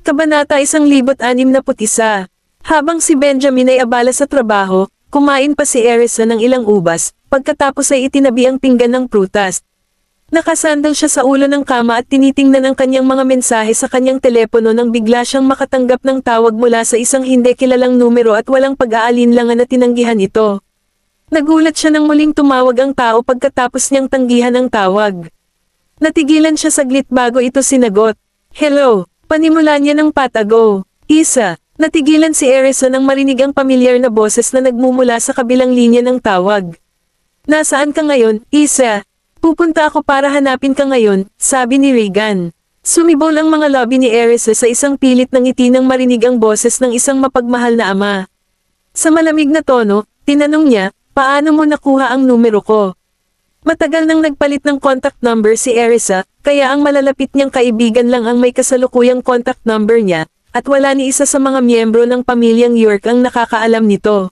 Kabanata 1061. Habang si Benjamin ay abala sa trabaho, kumain pa si Erisa ng ilang ubas, pagkatapos ay itinabi ang pinggan ng prutas. Nakasandal siya sa ulo ng kama at tinitingnan ang kanyang mga mensahe sa kanyang telepono nang bigla siyang makatanggap ng tawag mula sa isang hindi kilalang numero at walang pag-aalinlangan na tinanggihan ito. Nagulat siya nang muling tumawag ang tao pagkatapos niyang tanggihan ang tawag. Natigilan siya saglit bago ito sinagot. Hello, panimula niya ng patago. Isa, natigilan si Erisa nang marinig ang pamilyar na boses na nagmumula sa kabilang linya ng tawag. Nasaan ka ngayon, Isa? Pupunta ako para hanapin ka ngayon, sabi ni Regan. Sumibol ang mga labi ni Erisa sa isang pilit ng ngiti nang marinig ang boses ng isang mapagmahal na ama. Sa malamig na tono, tinanong niya, paano mo nakuha ang numero ko? Matagal nang nagpalit ng contact number si Erisa, kaya ang malalapit niyang kaibigan lang ang may kasalukuyang contact number niya, at wala ni isa sa mga miyembro ng pamilyang York ang nakakaalam nito.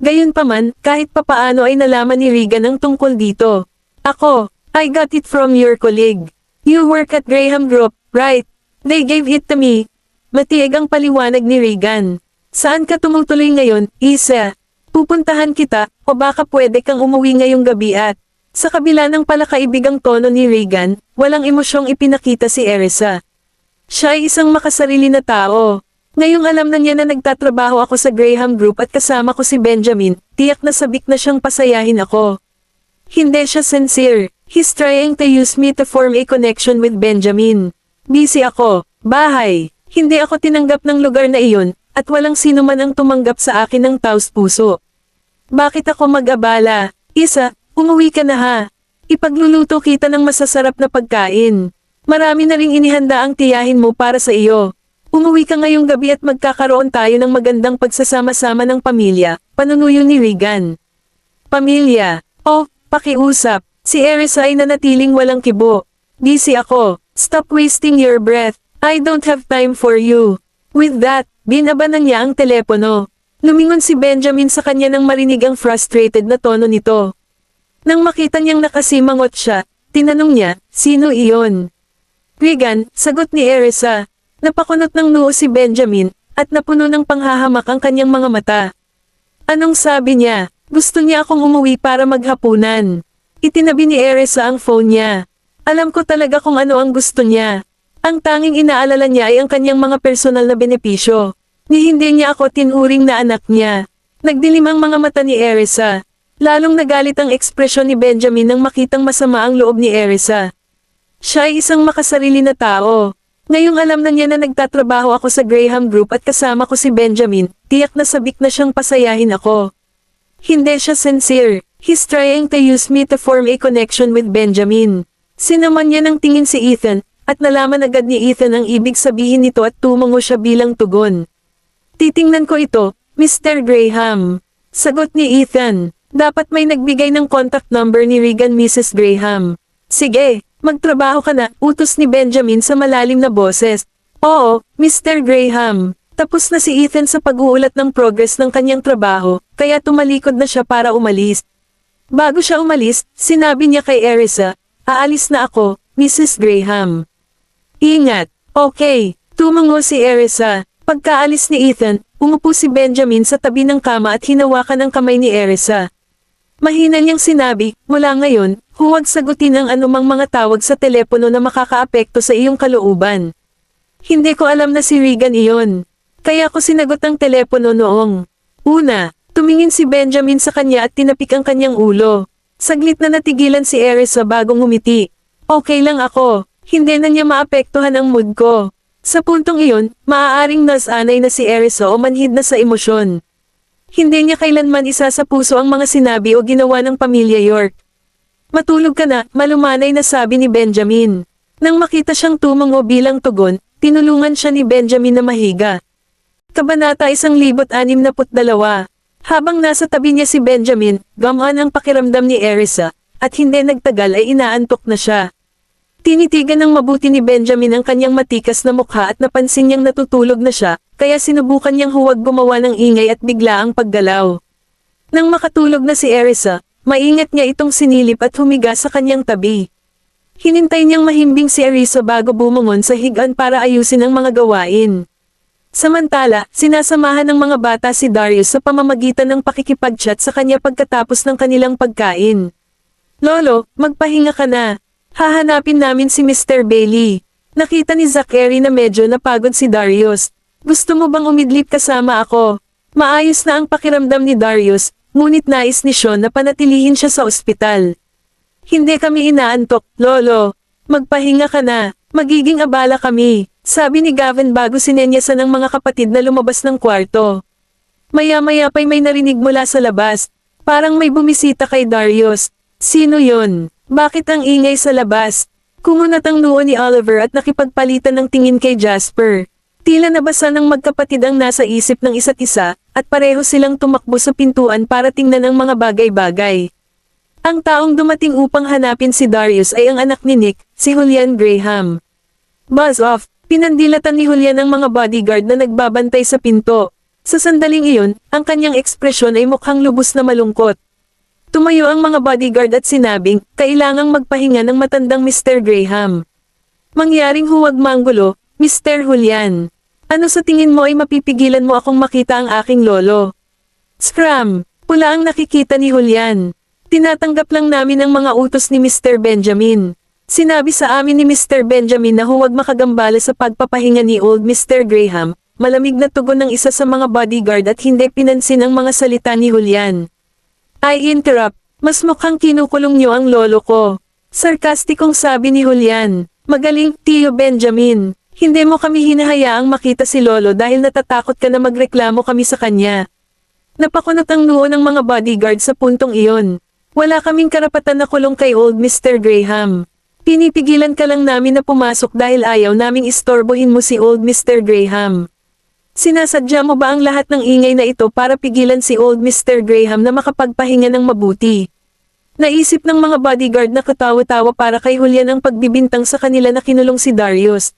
Gayunpaman, kahit papaano ay nalaman ni Regan ang tungkol dito. I got it from your colleague. You work at Graham Group, right? They gave it to me. Matiig ang paliwanag ni Regan. Saan ka tumutuloy ngayon, Isa? Pupuntahan kita, o baka pwede kang umuwi ngayong gabi at... Sa kabila ng palakaibigang tono ni Regan, walang emosyong ipinakita si Erisa. Siya ay isang makasarili na tao. Ngayong alam na niya na nagtatrabaho ako sa Graham Group at kasama ko si Benjamin, tiyak na sabik na siyang pasayahin ako. Hindi siya sincere. He's trying to use me to form a connection with Benjamin. Busy ako. Bahay. Hindi ako tinanggap ng lugar na iyon, at walang sino man ang tumanggap sa akin ng taos-puso. Bakit ako mag-abala? Isa, umuwi ka na ha. Ipagluluto kita ng masasarap na pagkain. Marami na ring inihanda ang tiyahin mo para sa iyo. Umuwi ka ngayong gabi at magkakaroon tayo ng magandang pagsasama-sama ng pamilya, panunuyo ni Regan. Pamilya. Oh, pakiusap. Si Erisa ay nanatiling walang kibo. Busy ako. Stop wasting your breath. I don't have time for you. With that, binabanan niya ang telepono. Lumingon si Benjamin sa kanya nang marinig ang frustrated na tono nito. Nang makita niyang nakasimangot siya, tinanong niya, sino iyon? Regan, sagot ni Erisa. Napakunot ng noo si Benjamin, at napuno ng panghahamak ang kanyang mga mata. Anong sabi niya? Gusto niya akong umuwi para maghapunan. Itinabi ni Erisa ang phone niya. Alam ko talaga kung ano ang gusto niya. Ang tanging inaalala niya ay ang kanyang mga personal na benepisyo. Ni hindi niya ako tinuring na anak niya. Nagdilim ang mga mata ni Erisa. Lalong nagalit ang ekspresyon ni Benjamin nang makitang masama ang loob ni Erisa. Siya ay isang makasarili na tao. Ngayong alam na niya na nagtatrabaho ako sa Graham Group at kasama ko si Benjamin, tiyak na sabik na siyang pasayahin ako. Hindi siya sincere. He's trying to use me to form a connection with Benjamin. Sinaman niya ng tingin si Ethan, at nalaman agad ni Ethan ang ibig sabihin nito at tumango siya bilang tugon. Titingnan ko ito, Mr. Graham. Sagot ni Ethan. Dapat may nagbigay ng contact number ni Regan Mrs. Graham. Sige, magtrabaho ka na, utos ni Benjamin sa malalim na boses. Oo, Mr. Graham. Tapos na si Ethan sa pag-uulat ng progress ng kanyang trabaho, kaya tumalikod na siya para umalis. Bago siya umalis, sinabi niya kay Erisa, aalis na ako, Mrs. Graham. Ingat. Okay, tumango si Erisa. Pagkaalis ni Ethan, umupo si Benjamin sa tabi ng kama at hinawakan ang kamay ni Erisa. Mahina niyang sinabi, mula ngayon, huwag sagutin ang anumang mga tawag sa telepono na makakaapekto sa iyong kalooban. Hindi ko alam na si Regan iyon. Kaya ko sinagot ang telepono noong una. Tumingin si Benjamin sa kanya at tinapik ang kanyang ulo. Saglit na natigilan si Erisa bago ngumiti. Okay lang ako. Hindi na niya maapektuhan ang mood ko. Sa puntong iyon, maaaring nasanay na si Erisa o manhid na sa emosyon. Hindi niya kailanman isa sa puso ang mga sinabi o ginawa ng pamilya York. Matulog ka na, malumanay na sabi ni Benjamin. Nang makita siyang tumango bilang tugon, tinulungan siya ni Benjamin na mahiga. Kabanata 1062. Habang nasa tabi niya si Benjamin, gamaan ang pakiramdam ni Erisa, at hindi nagtagal ay inaantok na siya. Tinitigan ng mabuti ni Benjamin ang kanyang matikas na mukha at napansin niyang natutulog na siya, kaya sinubukan niyang huwag gumawa ng ingay at bigla ang paggalaw. Nang makatulog na si Erisa, maingat niya itong sinilip at humiga sa kanyang tabi. Hinintay niyang mahimbing si Arisa bago bumungon sa higaan para ayusin ang mga gawain. Samantala, sinasamahan ng mga bata si Darius sa pamamagitan ng pakikipag-chat sa kanya pagkatapos ng kanilang pagkain. Lolo, magpahinga ka na. Hahanapin namin si Mr. Bailey. Nakita ni Zachary na medyo napagod si Darius. Gusto mo bang umidlip kasama ako? Maayos na ang pakiramdam ni Darius, ngunit nais ni Sean na panatilihin siya sa ospital. Hindi kami inaantok, Lolo. Magpahinga ka na. Magiging abala kami, sabi ni Gavin bago sinenyasan ng mga kapatid na lumabas ng kwarto. Maya-maya pa'y may narinig mula sa labas. Parang may bumisita kay Darius. Sino yon? Bakit ang ingay sa labas? Kumunat ang noo ni Oliver at nakipagpalitan ng tingin kay Jasper. Tila nabasa ng magkapatid ang nasa isip ng isa't isa, at pareho silang tumakbo sa pintuan para tingnan ang mga bagay-bagay. Ang taong dumating upang hanapin si Darius ay ang anak ni Nick, si Julian Graham. Buzz off, pinandilatan ni Julian ang mga bodyguard na nagbabantay sa pinto. Sa sandaling iyon, ang kanyang ekspresyon ay mukhang lubos na malungkot. Tumayo ang mga bodyguard at sinabing, kailangang magpahinga ng matandang Mr. Graham. Mangyaring huwag manggulo, Mr. Julian. Ano sa tingin mo ay mapipigilan mo akong makita ang aking lolo? Scram! Pula ang nakikita ni Julian. Tinatanggap lang namin ang mga utos ni Mr. Benjamin. Sinabi sa amin ni Mr. Benjamin na huwag makagambala sa pagpapahinga ni Old Mr. Graham. Malamig na tugon ng isa sa mga bodyguard at hindi pinansin ang mga salita ni Julian. I interrupt, mas mukhang kinukulong niyo ang lolo ko. Sarkastikong sabi ni Julian. Magaling, Tio Benjamin. Hindi mo kami hinahayaang makita si lolo dahil natatakot ka na magreklamo kami sa kanya. Napakunot ang noo ng mga bodyguard sa puntong iyon. Wala kaming karapatan na kulong kay Old Mr. Graham. Pinipigilan ka lang namin na pumasok dahil ayaw naming istorbohin mo si Old Mr. Graham. Sinasadya mo ba ang lahat ng ingay na ito para pigilan si Old Mr. Graham na makapagpahinga ng mabuti? Naisip ng mga bodyguard na katawa-tawa para kay Julian ang pagbibintang sa kanila na kinulong si Darius.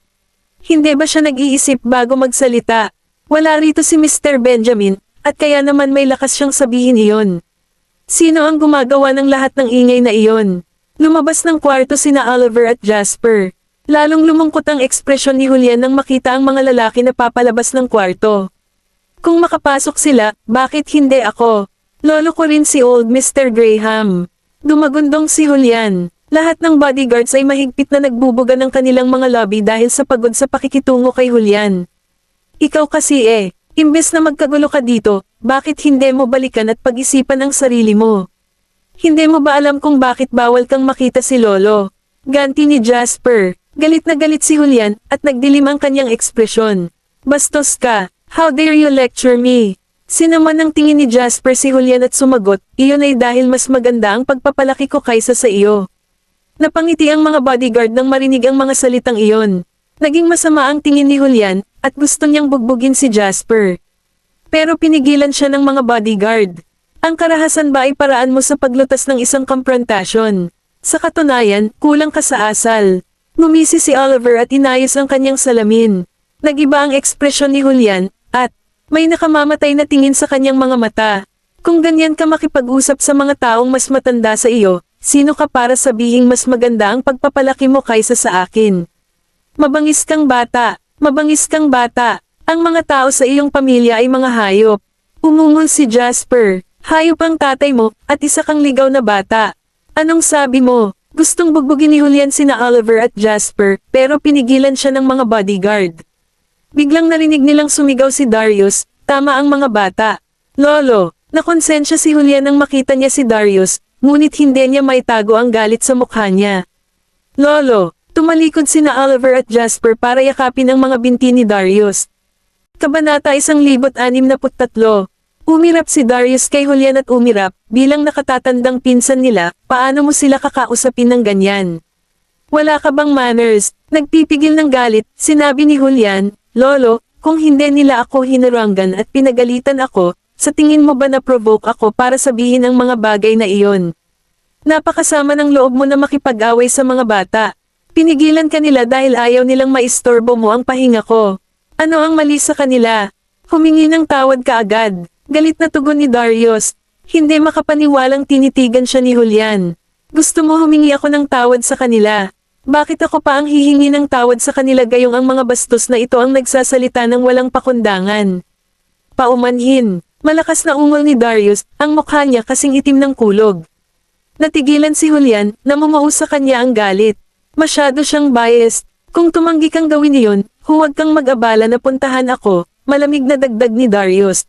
Hindi ba siya nag-iisip bago magsalita? Wala rito si Mr. Benjamin, at kaya naman may lakas siyang sabihin iyon. Sino ang gumagawa ng lahat ng ingay na iyon? Lumabas ng kwarto sina Oliver at Jasper. Lalong lumungkot ang ekspresyon ni Julian nang makita ang mga lalaki na papalabas ng kwarto. Kung makapasok sila, bakit hindi ako? Lolo ko rin si Old Mr. Graham. Dumagundong si Julian. Lahat ng bodyguards ay mahigpit na nagbubuga ng kanilang mga lobby dahil sa pagod sa pakikitungo kay Julian. Ikaw kasi imbes na magkagulo ka dito, bakit hindi mo balikan at pag-isipan ang sarili mo? Hindi mo ba alam kung bakit bawal kang makita si Lolo? Ganti ni Jasper. Galit na galit si Julian at nagdilim ang kanyang ekspresyon. Bastos ka, how dare you lecture me? Sinaman ng tingin ni Jasper si Julian at sumagot, iyon ay dahil mas maganda ang pagpapalaki ko kaysa sa iyo. Napangiti ang mga bodyguard nang marinig ang mga salitang iyon. Naging masama ang tingin ni Julian, at gusto niyang bugbugin si Jasper. Pero pinigilan siya ng mga bodyguard. Ang karahasan ba ay paraan mo sa paglutas ng isang komprontasyon? Sa katunayan, kulang ka sa asal. Ngumisi si Oliver at inayos ang kanyang salamin. Nagiba ang ekspresyon ni Julian, at may nakamamatay na tingin sa kanyang mga mata. Kung ganyan ka makipag-usap sa mga taong mas matanda sa iyo, sino ka para sabihing mas maganda ang pagpapalaki mo kaysa sa akin? Mabangis kang bata. Mabangis kang bata. Ang mga tao sa iyong pamilya ay mga hayop. Umungol si Jasper. Hayop ang tatay mo, at isa kang ligaw na bata. Anong sabi mo? Gustong bugbugin ni Julian sina Oliver at Jasper, pero pinigilan siya ng mga bodyguard. Biglang narinig nilang sumigaw si Darius, tama ang mga bata. Lolo, nakonsensya si Julian nang makita niya si Darius, ngunit hindi niya maitago ang galit sa mukha niya. Lolo, tumalikod sina Oliver at Jasper para yakapin ang mga binti ni Darius. Kabanata 1063. Umirap si Darius kay Julian at umirap, bilang nakatatandang pinsan nila, paano mo sila kakausapin ng ganyan? Wala ka bang manners? Nagpipigil ng galit, sinabi ni Julian, Lolo, kung hindi nila ako hinaranggan at pinagalitan ako, sa tingin mo ba na-provoke ako para sabihin ang mga bagay na iyon? Napakasama ng loob mo na makipag-away sa mga bata. Pinigilan ka nila dahil ayaw nilang maistorbo mo ang pahinga ko. Ano ang mali sa kanila? Humingi ng tawad ka agad. Galit na tugon ni Darius. Hindi makapaniwalang tinitigan siya ni Julian. Gusto mo humingi ako ng tawad sa kanila. Bakit ako pa ang hihingi ng tawad sa kanila gayong ang mga bastos na ito ang nagsasalita ng walang pakundangan? Paumanhin. Malakas na ungol ni Darius, ang mukha niya kasing itim ng kulog. Natigilan si Julian, namumao sa kanya ang galit. Masyado siyang biased. Kung tumanggi kang gawin iyon, huwag kang mag-abala na puntahan ako, malamig na dagdag ni Darius.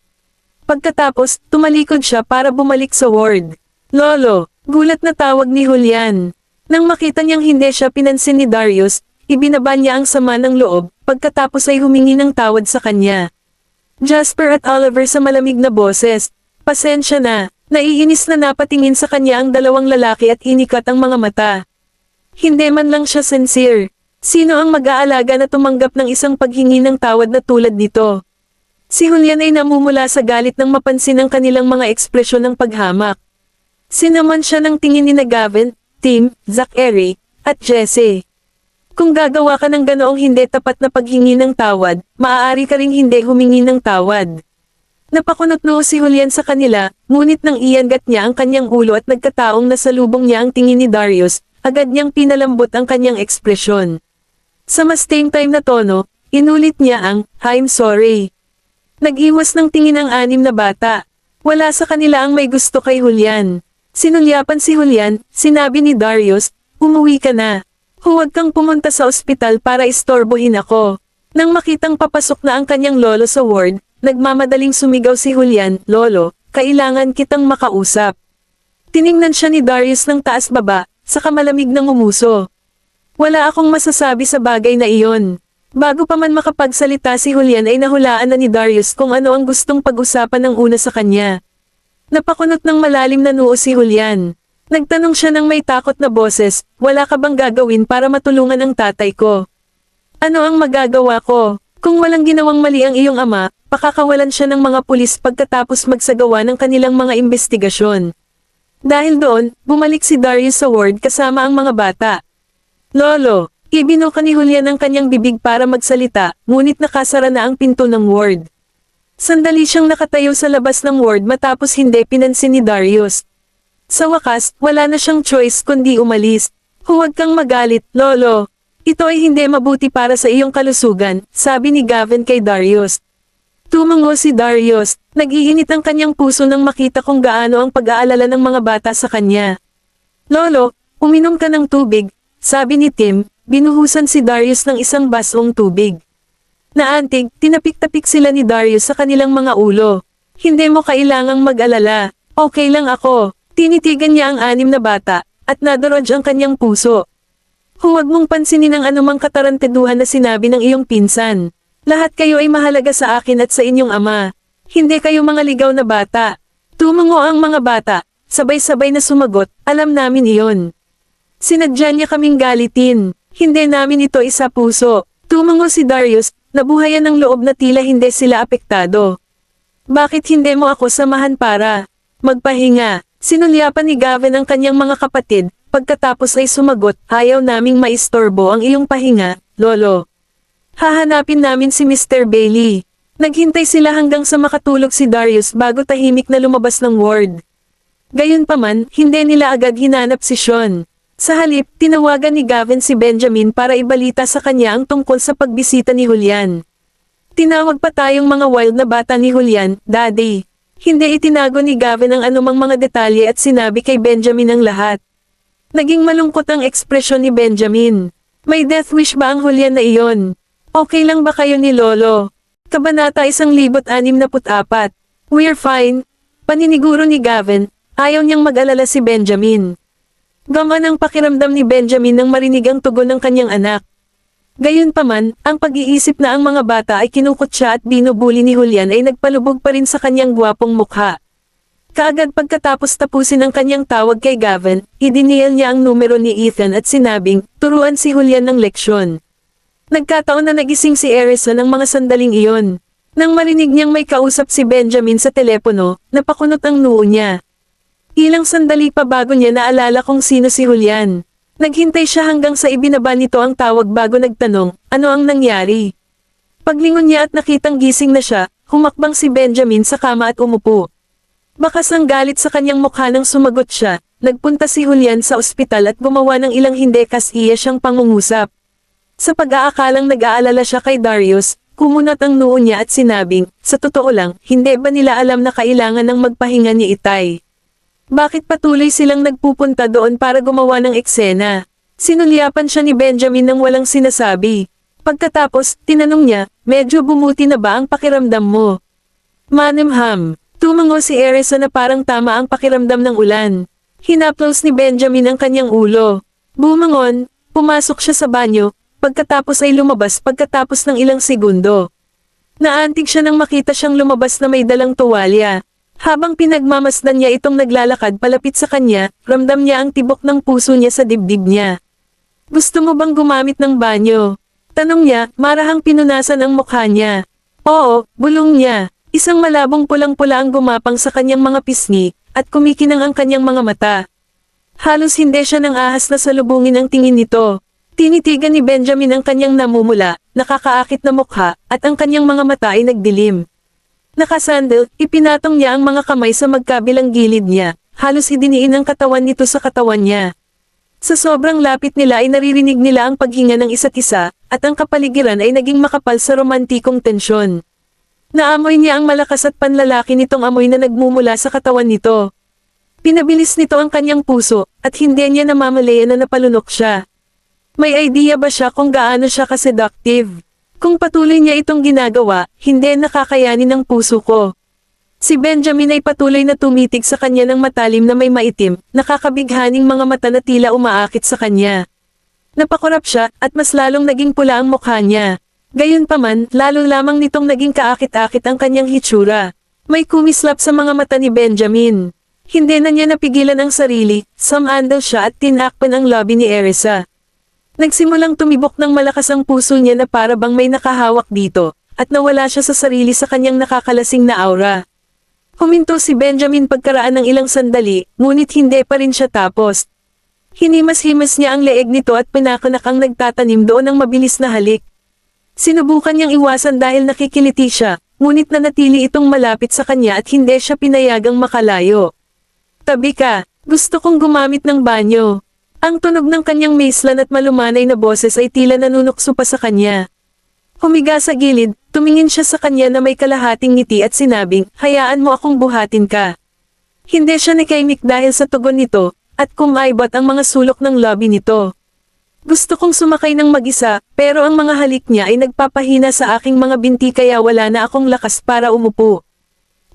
Pagkatapos, tumalikod siya para bumalik sa ward. Lolo, gulat na tawag ni Julian. Nang makita niyang hindi siya pinansin ni Darius, ibinaba niya ang sama ng loob, pagkatapos ay humingi ng tawad sa kanya. Jasper at Oliver sa malamig na boses. Pasensya na, naiinis na napatingin sa kanya ang dalawang lalaki at inikat ang mga mata. Hindi man lang siya sincere. Sino ang mag-aalaga na tumanggap ng isang paghingi ng tawad na tulad nito? Si Julian ay namumula sa galit nang mapansin ang kanilang mga ekspresyon ng paghamak. Sinaman siya ng tingin ni Gavin, Tim, Zachary, at Jesse. Kung gagawa ka ng ganoong hindi tapat na paghingi ng tawad, maaari ka ring hindi humingi ng tawad. Napakunot noo si Julian sa kanila, ngunit nang iyangat niya ang kanyang ulo at nagkataong nasalubong niya ang tingin ni Darius, agad niyang pinalambot ang kanyang ekspresyon. Sa mas tame time na tono, inulit niya ang, I'm sorry. Nag-iwas ng tingin ang anim na bata. Wala sa kanila ang may gusto kay Julian. Sinulyapan si Julian, sinabi ni Darius, umuwi ka na. Huwag kang pumunta sa ospital para istorbohin ako. Nang makitang papasok na ang kanyang lolo sa ward, nagmamadaling sumigaw si Julian, Lolo, kailangan kitang makausap. Tiningnan siya ni Darius ng taas baba, saka malamig ng umuso. Wala akong masasabi sa bagay na iyon. Bago pa man makapagsalita si Julian ay nahulaan na ni Darius kung ano ang gustong pag-usapan ng una sa kanya. Napakunot ng malalim na noo si Julian. Nagtanong siya ng may takot na boses, wala ka bang gagawin para matulungan ang tatay ko? Ano ang magagawa ko? Kung walang ginawang mali ang iyong ama, pakakawalan siya ng mga pulis pagkatapos magsagawa ng kanilang mga investigasyon. Dahil doon, bumalik si Darius sa ward kasama ang mga bata. Lolo, ibinuka ni Julian ang kanyang bibig para magsalita, ngunit nakasara na ang pinto ng ward. Sandali siyang nakatayo sa labas ng ward matapos hindi pinansin ni Darius. Sa wakas, wala na siyang choice kundi umalis. Huwag kang magalit, Lolo. Ito ay hindi mabuti para sa iyong kalusugan, sabi ni Gavin kay Darius. Tumango si Darius, nag-iinit ang kanyang puso nang makita kung gaano ang pag-aalala ng mga bata sa kanya. Lolo, uminom ka ng tubig, sabi ni Tim, binuhusan si Darius ng isang basong tubig. Naantig, tinapik-tapik sila ni Darius sa kanilang mga ulo. Hindi mo kailangang mag-alala, okay lang ako. Tinitigan niya ang anim na bata, at nadarod ang kanyang puso. Huwag mong pansinin ang anumang katarantaduhan na sinabi ng iyong pinsan. Lahat kayo ay mahalaga sa akin at sa inyong ama. Hindi kayo mga ligaw na bata. Tumango ang mga bata, sabay-sabay na sumagot, alam namin iyon. Sinadya niya kaming galitin, hindi namin ito isa puso. Tumango si Darius, nabuhayan ng loob na tila hindi sila apektado. Bakit hindi mo ako samahan para magpahinga? Sinulyapan ni Gavin ang kanyang mga kapatid, pagkatapos ay sumagot, ayaw naming maistorbo ang iyong pahinga, Lolo. Hahanapin namin si Mr. Bailey. Naghintay sila hanggang sa makatulog si Darius bago tahimik na lumabas ng ward. Gayunpaman, hindi nila agad hinanap si Sean. Sa halip, tinawagan ni Gavin si Benjamin para ibalita sa kanya ang tungkol sa pagbisita ni Julian. Tinawag pa tayong mga wild na bata ni Julian, Daddy. Hindi itinago ni Gavin ang anumang mga detalye at sinabi kay Benjamin ang lahat. Naging malungkot ang ekspresyon ni Benjamin. May death wish ba ang Julian na iyon? Okay lang ba kayo ni Lolo? Kabanata 1064. We're fine. Paniniguro ni Gavin, ayaw niyang mag-alala si Benjamin. Gaman ang pakiramdam ni Benjamin nang marinig ang tugon ng kanyang anak. Gayunpaman, ang pag-iisip na ang mga bata ay kinukot siya at binubuli ni Julian ay nagpalubog pa rin sa kanyang gwapong mukha. Kaagad pagkatapos tapusin ang kanyang tawag kay Gavin, idinial niya ang numero ni Ethan at sinabing, turuan si Julian ng leksyon. Nagkataon na nagising si Erisa ng mga sandaling iyon. Nang marinig niyang may kausap si Benjamin sa telepono, napakunot ang noo niya. Ilang sandali pa bago niya naalala kung sino si Julian. Naghintay siya hanggang sa ibinaba nito ang tawag bago nagtanong, ano ang nangyari? Paglingon niya at nakitang gising na siya, humakbang si Benjamin sa kama at umupo. Bakas ang galit sa kanyang mukha nang sumagot siya, nagpunta si Julian sa ospital at gumawa ng ilang hindi kas-iya siyang pangungusap. Sa pag-aakalang nag-aalala siya kay Darius, kumunat ang noo niya at sinabing, sa totoo lang, hindi ba nila alam na kailangan ng magpahinga ni Itay? Bakit patuloy silang nagpupunta doon para gumawa ng eksena? Sinulyapan siya ni Benjamin nang walang sinasabi. Pagkatapos, tinanong niya, medyo bumuti na ba ang pakiramdam mo? Manimham. Tumango si Erisa na parang tama ang pakiramdam ng ulan. Hinaplos ni Benjamin ang kanyang ulo. Bumangon, pumasok siya sa banyo, pagkatapos ay lumabas pagkatapos ng ilang segundo. Naantig siya nang makita siyang lumabas na may dalang tuwalya. Habang pinagmamasdan niya itong naglalakad palapit sa kanya, ramdam niya ang tibok ng puso niya sa dibdib niya. Gusto mo bang gumamit ng banyo? Tanong niya, marahang pinunasan ang mukha niya. Oo, bulong niya. Isang malabong pulang-pula ang gumapang sa kanyang mga pisngi, at kumikinang ang kanyang mga mata. Halos hindi siya nang ahas na salubungin ang tingin nito. Tinitigan ni Benjamin ang kanyang namumula, nakakaakit na mukha, at ang kanyang mga mata ay nagdilim. Nakasandal, ipinatong niya ang mga kamay sa magkabilang gilid niya, halos idiniin ang katawan nito sa katawan niya. Sa sobrang lapit nila ay naririnig nila ang paghinga ng isa't isa, at ang kapaligiran ay naging makapal sa romantikong tensyon. Naamoy niya ang malakas at panlalaki nitong amoy na nagmumula sa katawan nito. Pinabilis nito ang kanyang puso, at hindi niya namamalayan na napalunok siya. May idea ba siya kung gaano siya ka-seductive? Kung patuloy niya itong ginagawa, hindi nakakayanin ng puso ko. Si Benjamin ay patuloy na tumitig sa kanya ng matalim na may maitim, nakakabighaning mga mata na tila umaakit sa kanya. Napakurap siya, at mas lalong naging pula ang mukha niya. Gayunpaman, lalo lamang nitong naging kaakit-akit ang kanyang hitsura. May kumislap sa mga mata ni Benjamin. Hindi na niya napigilan ang sarili, sumandal siya at tinakpan ang lobby ni Erisa. Nagsimulang tumibok ng malakas ang puso niya na para bang may nakahawak dito, at nawala siya sa sarili sa kanyang nakakalasing na aura. Huminto si Benjamin pagkaraan ng ilang sandali, ngunit hindi pa rin siya tapos. Hinimas-himas niya ang leeg nito at pinakanak ang nagtatanim doon ng mabilis na halik. Sinubukan niyang iwasan dahil nakikiliti siya, ngunit nanatili itong malapit sa kanya at hindi siya pinayagang makalayo. Tabi ka, gusto kong gumamit ng banyo. Ang tunog ng kanyang maislan at malumanay na boses ay tila nanunukso pa sa kanya. Humiga sa gilid, tumingin siya sa kanya na may kalahating ngiti at sinabing, hayaan mo akong buhatin ka. Hindi siya nakaimik dahil sa tugon nito, at kumaibot ang mga sulok ng lobby nito. Gusto kong sumakay ng mag-isa, pero ang mga halik niya ay nagpapahina sa aking mga binti kaya wala na akong lakas para umupo.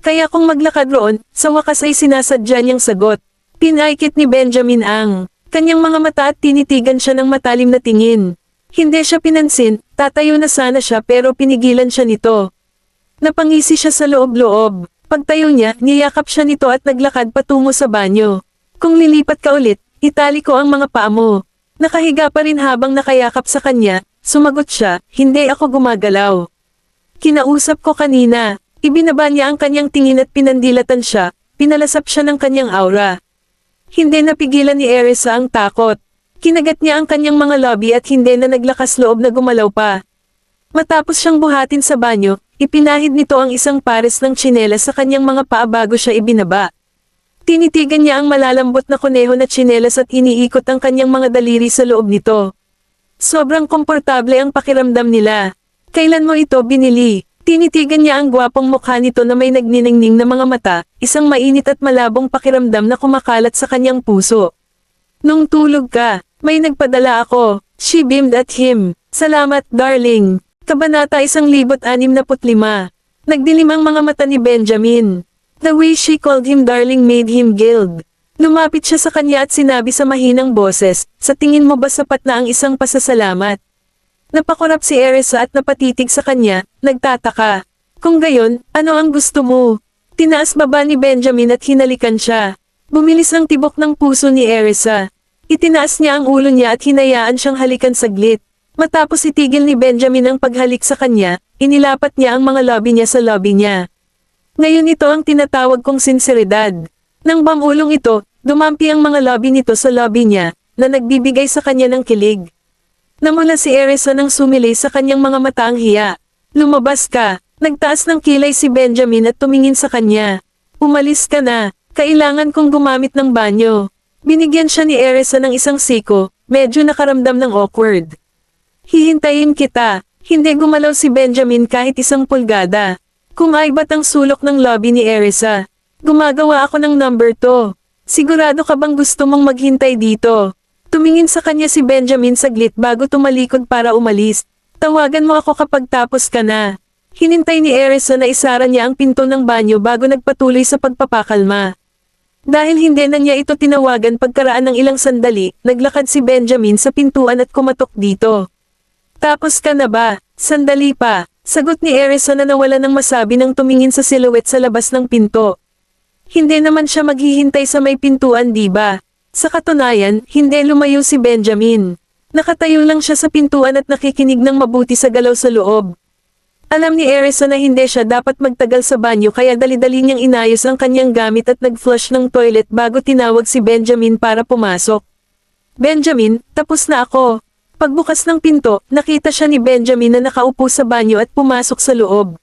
Kaya kung maglakad roon, sa wakas ay sinasadya niyang sagot. Pinaikit ni Benjamin ang kanyang mga mata at tinitigan siya ng matalim na tingin. Hindi siya pinansin, tatayo na sana siya pero pinigilan siya nito. Napangisi siya sa loob-loob. Pagtayo niya, niyakap siya nito at naglakad patungo sa banyo. Kung lilipat ka ulit, itali ko ang mga paa mo. Nakahiga pa rin habang nakayakap sa kanya, sumagot siya, hindi ako gumagalaw. Kinausap ko kanina, ibinaba niya ang kanyang tingin at pinandilatan siya, pinalasap siya ng kanyang aura. Hindi napigilan ni Erisa ang takot. Kinagat niya ang kanyang mga lobby at hindi na naglakas loob na gumalaw pa. Matapos siyang buhatin sa banyo, ipinahid nito ang isang pares ng tsinelas sa kanyang mga paa bago siya ibinaba. Tinitigan niya ang malalambot na kuneho na tsinelas at iniikot ang kanyang mga daliri sa loob nito. Sobrang komportable ang pakiramdam nila. Kailan mo ito binili? Tinitigan niya ang gwapong mukha nito na may nagniningning na mga mata, isang mainit at malabong pakiramdam na kumakalat sa kanyang puso. Nung tulog ka, may nagpadala ako. She beamed at him. Salamat, darling. Kabanata 1065. Nagdilim ang mga mata ni Benjamin. The way she called him darling made him gild. Lumapit siya sa kanya at sinabi sa mahinang boses, sa tingin mo ba sapat na ang isang pasasalamat? Napakurap si Erisa at napatitig sa kanya, nagtataka. Kung gayon, ano ang gusto mo? Tinaas baba ni Benjamin at hinalikan siya. Bumilis ang tibok ng puso ni Erisa. Itinaas niya ang ulo niya at hinayaan siyang halikan saglit. Matapos itigil ni Benjamin ang paghalik sa kanya, inilapat niya ang mga lobby niya sa lobby niya. Ngayon ito ang tinatawag kong sinseridad. Nang bamulong ito, dumampi ang mga lobby nito sa lobby niya, na nagbibigay sa kanya ng kilig. Namula si Erisa nang sumilay sa kanyang mga mata ang hiya. Lumabas ka. Nagtaas ng kilay si Benjamin at tumingin sa kanya. Umalis ka na. Kailangan kong gumamit ng banyo. Binigyan siya ni Erisa ng isang siko, medyo nakaramdam ng awkward. Hihintayin kita. Hindi gumalaw si Benjamin kahit isang pulgada. Kumaibat ang sulok ng lobby ni Erisa. Gumagawa ako ng number 2. Sigurado ka bang gusto mong maghintay dito? Tumingin sa kanya si Benjamin saglit bago tumalikod para umalis. Tawagan mo ako kapag tapos ka na. Hinintay ni Erisa na isara niya ang pinto ng banyo bago nagpatuloy sa pagpapakalma. Dahil hindi na niya ito tinawagan pagkaraan ng ilang sandali, naglakad si Benjamin sa pintuan at kumatok dito. Tapos ka na ba? Sandali pa. Sagot ni Erisa na nawala ng masabi nang tumingin sa silhouette sa labas ng pinto. Hindi naman siya maghihintay sa may pintuan, diba? Sa katunayan, hindi lumayo si Benjamin. Nakatayo lang siya sa pintuan at nakikinig ng mabuti sa galaw sa loob. Alam ni Erisa na hindi siya dapat magtagal sa banyo kaya dali-dali niyang inayos ang kanyang gamit at nag-flush ng toilet bago tinawag si Benjamin para pumasok. Benjamin, tapos na ako. Pagbukas ng pinto, nakita siya ni Benjamin na nakaupo sa banyo at pumasok sa loob.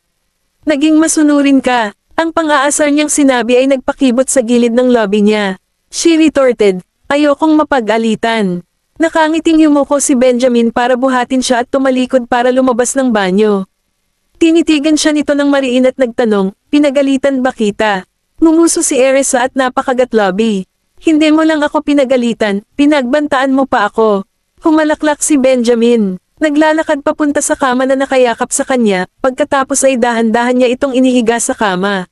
Naging masunurin ka. Ang pang-aasar niyang sinabi ay nagpakibot sa gilid ng lobby niya. She retorted, ayokong mapag-alitan. Nakangiting yumuko si Benjamin para buhatin siya at tumalikod para lumabas ng banyo. Tinitigan siya nito ng mariin at nagtanong, pinagalitan ba kita? Ngumuso si Erisa at napakagat lobby. Hindi mo lang ako pinagalitan, pinagbantaan mo pa ako. Humalaklak si Benjamin. Naglalakad papunta sa kama na nakayakap sa kanya, pagkatapos ay dahan-dahan niya itong inihiga sa kama.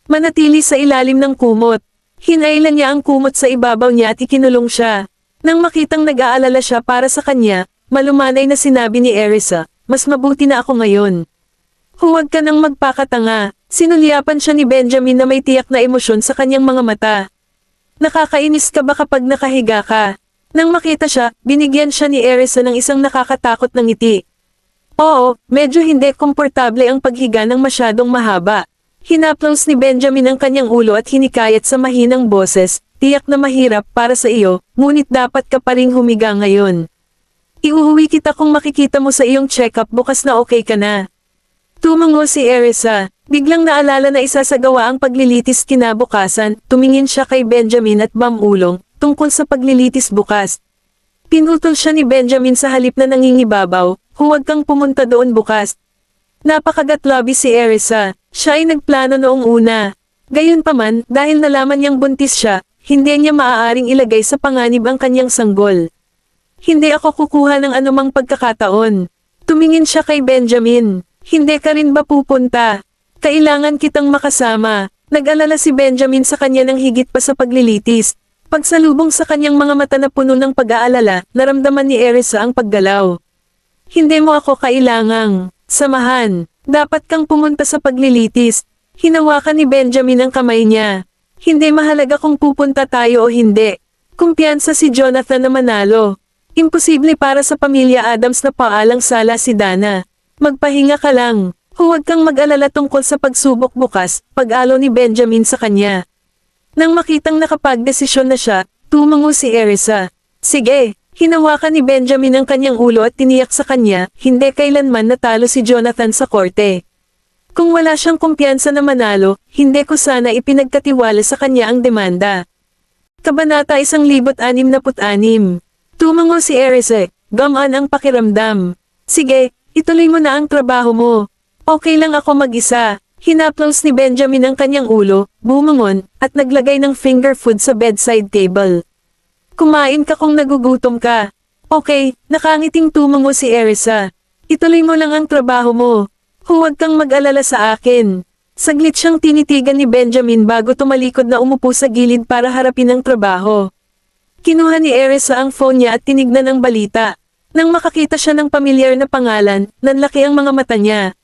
Manatili sa ilalim ng kumot. Hinailan niya ang kumot sa ibabaw niya at ikinulong siya. Nang makitang nag-aalala siya para sa kanya, malumanay na sinabi ni Erisa, mas mabuti na ako ngayon. Huwag ka nang magpakatanga. Sinulyapan siya ni Benjamin na may tiyak na emosyon sa kanyang mga mata. Nakakainis ka ba kapag nakahiga ka? Nang makita siya, binigyan siya ni Erisa ng isang nakakatakot na ngiti. Oo, medyo hindi komportable ang paghiga ng masyadong mahaba. Hinaplos ni Benjamin ang kanyang ulo at hinikayat sa mahinang boses, tiyak na mahirap para sa iyo, ngunit dapat ka pa ring humiga ngayon. Iuuwi kita kung makikita mo sa iyong check-up bukas na okay ka na. Tumango si Erisa, biglang naalala na isasagawa ang paglilitis kinabukasan, tumingin siya kay Benjamin at mamulong, tungkol sa paglilitis bukas. Pinutol siya ni Benjamin sa halip na nangingibabaw, huwag kang pumunta doon bukas. Napakagatlabi si Erisa, siya ay nagplano noong una. Gayunpaman, dahil nalaman niyang buntis siya, hindi niya maaaring ilagay sa panganib ang kanyang sanggol. Hindi ako kukuha ng anumang pagkakataon. Tumingin siya kay Benjamin, hindi ka rin ba pupunta? Kailangan kitang makasama. Nag-alala si Benjamin sa kanya ng higit pa sa paglilitis. Pagsalubong sa kanyang mga mata na puno ng pag-aalala, naramdaman ni Erisa ang paggalaw. Hindi mo ako kailangang samahan. Dapat kang pumunta sa paglilitis. Hinawakan ni Benjamin ang kamay niya. Hindi mahalaga kung pupunta tayo o hindi. Kumpiyansa si Jonathan na manalo. Imposible para sa pamilya Adams na paalang sala si Dana. Magpahinga ka lang. Huwag kang mag-alala tungkol sa pagsubok bukas, pag-alo ni Benjamin sa kanya. Nang makitang nakapagdesisyon na siya, tumango si Erisa. Sige, hinawakan ni Benjamin ang kanyang ulo at tiniyak sa kanya, hindi kailanman natalo si Jonathan sa korte. Kung wala siyang kumpiyansa na manalo, hindi ko sana ipinagkatiwala sa kanya ang demanda. Kabanata 1066. Tumango si Erisa, gamaan ang pakiramdam. Sige, ituloy mo na ang trabaho mo. Okay lang ako mag-isa. Hinaplos ni Benjamin ang kanyang ulo, bumangon, at naglagay ng finger food sa bedside table. Kumain ka kung nagugutom ka. Okay, nakangiting tumango si Erisa. Ituloy mo lang ang trabaho mo. Huwag kang mag-alala sa akin. Saglit siyang tinitigan ni Benjamin bago tumalikod na umupo sa gilid para harapin ang trabaho. Kinuha ni Erisa ang phone niya at tinignan ang balita. Nang makakita siya ng pamilyar na pangalan, nanlaki ang mga mata niya.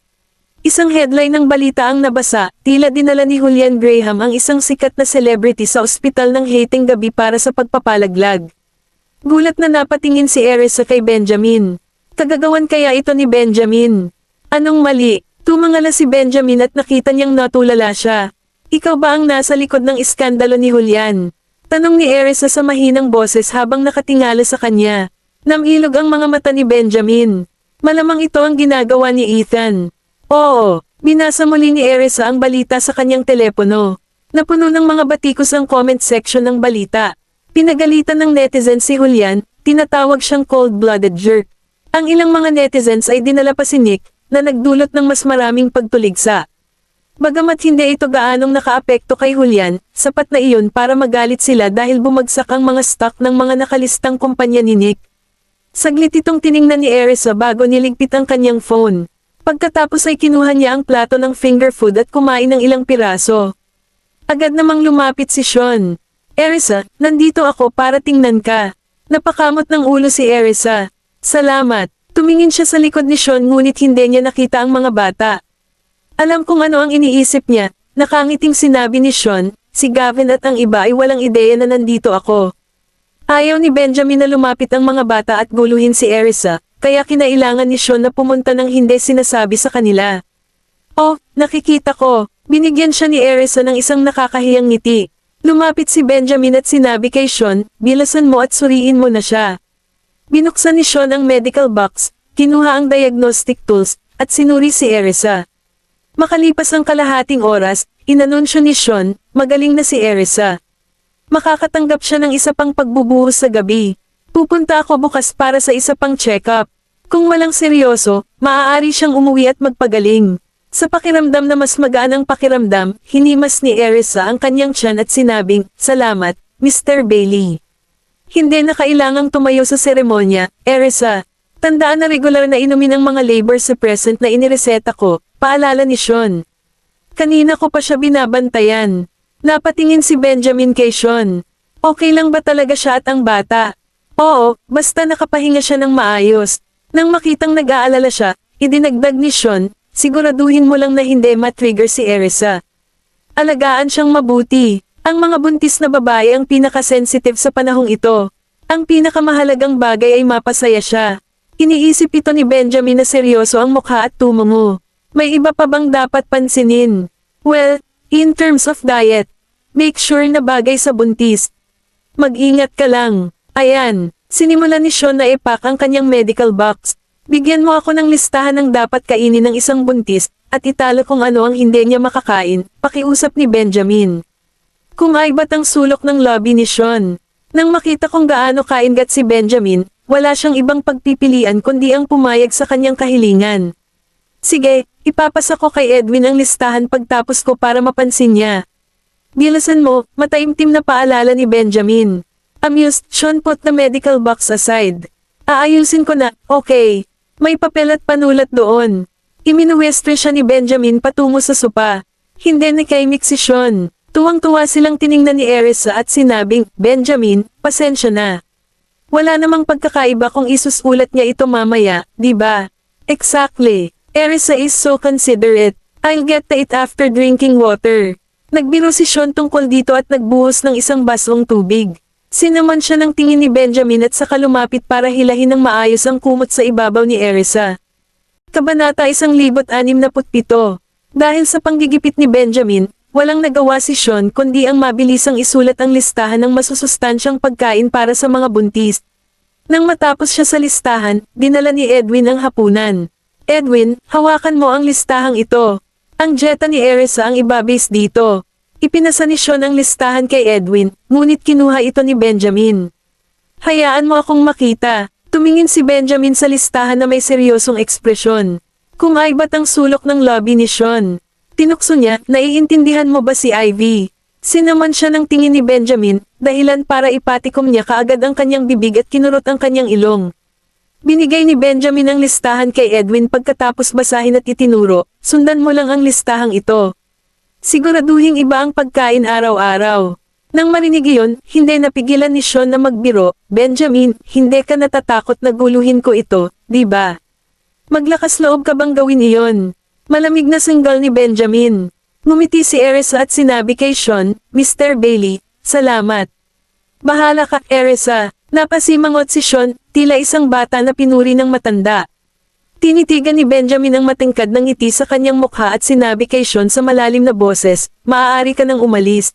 Isang headline ng balita ang nabasa, tila dinala ni Julian Graham ang isang sikat na celebrity sa ospital ng hating gabi para sa pagpapalaglag. Gulat na napatingin si Erisa kay Benjamin. Kagagawan kaya ito ni Benjamin? Anong mali? Tumangala si Benjamin at nakita niyang natulala siya. Ikaw ba ang nasa likod ng iskandalo ni Julian? Tanong ni Erisa sa mahinang boses habang nakatingala sa kanya. Namilog ang mga mata ni Benjamin. Malamang ito ang ginagawa ni Ethan. Oo, binasa muli ni Erisa ang balita sa kanyang telepono. Napuno ng mga batikos ang comment section ng balita. Pinagalitan ng netizen si Julian, tinatawag siyang cold-blooded jerk. Ang ilang mga netizens ay dinala pa si Nick, na nagdulot ng mas maraming pagtuligsa. Bagamat hindi ito gaanong nakaapekto kay Julian, sapat na iyon para magalit sila dahil bumagsak ang mga stock ng mga nakalistang kumpanya ni Nick. Saglit itong tiningnan ni Erisa bago niligpit ang kanyang phone. Pagkatapos ay kinuha niya ang plato ng finger food at kumain ng ilang piraso. Agad namang lumapit si Sean. Erisa, nandito ako para tingnan ka. Napakamot ng ulo si Erisa. Salamat. Tumingin siya sa likod ni Sean ngunit hindi niya nakita ang mga bata. Alam kung ano ang iniisip niya, nakangiting sinabi ni Sean, si Gavin at ang iba ay walang ideya na nandito ako. Ayaw ni Benjamin na lumapit ang mga bata at guluhin si Erisa, kaya kinailangan ni Sean na pumunta ng hindi sinasabi sa kanila. Oh, nakikita ko, binigyan siya ni Erisa ng isang nakakahiyang ngiti. Lumapit si Benjamin at sinabi kay Sean, bilasan mo at suriin mo na siya. Binuksan ni Sean ang medical box, kinuha ang diagnostic tools, at sinuri si Erisa. Makalipas ang kalahating oras, inanunsyo ni Sean, magaling na si Erisa. Makakatanggap siya ng isa pang pagbubuhos sa gabi. Pupunta ako bukas para sa isa pang check-up. Kung walang seryoso, maaari siyang umuwi at magpagaling. Sa pakiramdam na mas magaan ang pakiramdam, hinimas ni Erisa ang kanyang tiyan at sinabing, "Salamat, Mr. Bailey." Hindi na kailangang tumayo sa seremonya, Erisa. Tandaan na regular na inumin ang mga labor suppressant na inireseta ko, paalala ni Sean. Kanina ko pa siya binabantayan. Napatingin si Benjamin kay Sean. Okay lang ba talaga siya at ang bata? Oo, basta nakapahinga siya ng maayos. Nang makitang nag-aalala siya, idinagdag ni Sean, siguraduhin mo lang na hindi matrigger si Erisa. Alagaan siyang mabuti. Ang mga buntis na babae ang pinaka-sensitive sa panahong ito. Ang pinakamahalagang bagay ay mapasaya siya. Iniisip ito ni Benjamin na seryoso ang mukha at tumungo. May iba pa bang dapat pansinin? Well, in terms of diet, make sure na bagay sa buntis. Mag-ingat ka lang. Ayan, sinimulan ni Sean na ipak ang kanyang medical box. Bigyan mo ako ng listahan ng dapat kainin ng isang buntis, at italo kung ano ang hindi niya makakain, pakiusap ni Benjamin. Kumaibat ang sulok ng lobby ni Sean. Nang makita kung gaano kaingat si Benjamin, wala siyang ibang pagpipilian kundi ang pumayag sa kanyang kahilingan. Sige, ipapasa ko kay Edwin ang listahan pagtapos ko para mapansin niya. Bilasan mo, mataimtim na paalala ni Benjamin. Amused, Sean put the medical box aside. Aayusin ko na, okay. May papel at panulat doon. Iminuwestre siya ni Benjamin patungo sa sopa. Hindi nakaimik si Sean. Tuwang-tuwa silang tiningnan ni Erisa at sinabing, Benjamin, pasensya na. Wala namang pagkakaiba kung isusulat niya ito mamaya, di ba? Exactly. Erisa is so considerate. I'll get to it after drinking water. Nagbiro si Sean tungkol dito at nagbuhos ng isang basong tubig. Sinaman siya ng tingin ni Benjamin at saka lumapit para hilahin ng maayos ang kumot sa ibabaw ni Erisa. Kabanata 1067. Dahil sa panggigipit ni Benjamin, walang nagawa si Sean kundi ang mabilisang isulat ang listahan ng masusustansyang pagkain para sa mga buntis. Nang matapos siya sa listahan, dinala ni Edwin ang hapunan. Edwin, hawakan mo ang listahang ito. Ang dieta ni Erisa ang ibabase dito. Ipinasa ni Sean ang listahan kay Edwin, ngunit kinuha ito ni Benjamin. Hayaan mo akong makita. Tumingin si Benjamin sa listahan na may seryosong ekspresyon. Kumaibat ang sulok ng lobby ni Sean. Tinukso niya, naiintindihan mo ba si Ivy? Sinaman siya ng tingin ni Benjamin, dahilan para ipatikom niya kaagad ang kanyang bibig at kinurot ang kanyang ilong. Binigay ni Benjamin ang listahan kay Edwin pagkatapos basahin at itinuro, sundan mo lang ang listahang ito. Siguraduhing iba ang pagkain araw-araw. Nang marinig iyon, hindi napigilan ni Sean na magbiro, Benjamin, hindi ka natatakot na guluhin ko ito, di ba? Maglakas loob ka bang gawin iyon? Malamig na sanggal ni Benjamin. Ngumiti si Erisa at sinabi kay Sean, Mr. Bailey, salamat. Bahala ka, Erisa. Napasimangot si Sean, tila isang bata na pinuri ng matanda. Tinitigan ni Benjamin ang matingkad ng ngiti sa kanyang mukha at sinabi kay Sean sa malalim na boses, maaari ka nang umalis.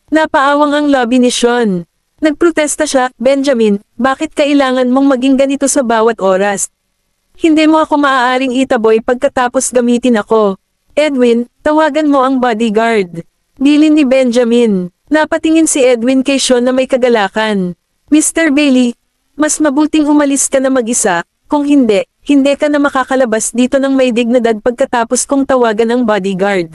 Napaawang ang lobby ni Sean. Nagprotesta siya, Benjamin, bakit kailangan mong maging ganito sa bawat oras? Hindi mo ako maaaring itaboy pagkatapos gamitin ako. Edwin, tawagan mo ang bodyguard. Bilin ni Benjamin. Napatingin si Edwin kay Sean na may kagalakan. Mr. Bailey, mas mabuting umalis ka na mag-isa, kung hindi, hindi ka na makakalabas dito ng may dignidad pagkatapos kong tawagan ang bodyguard.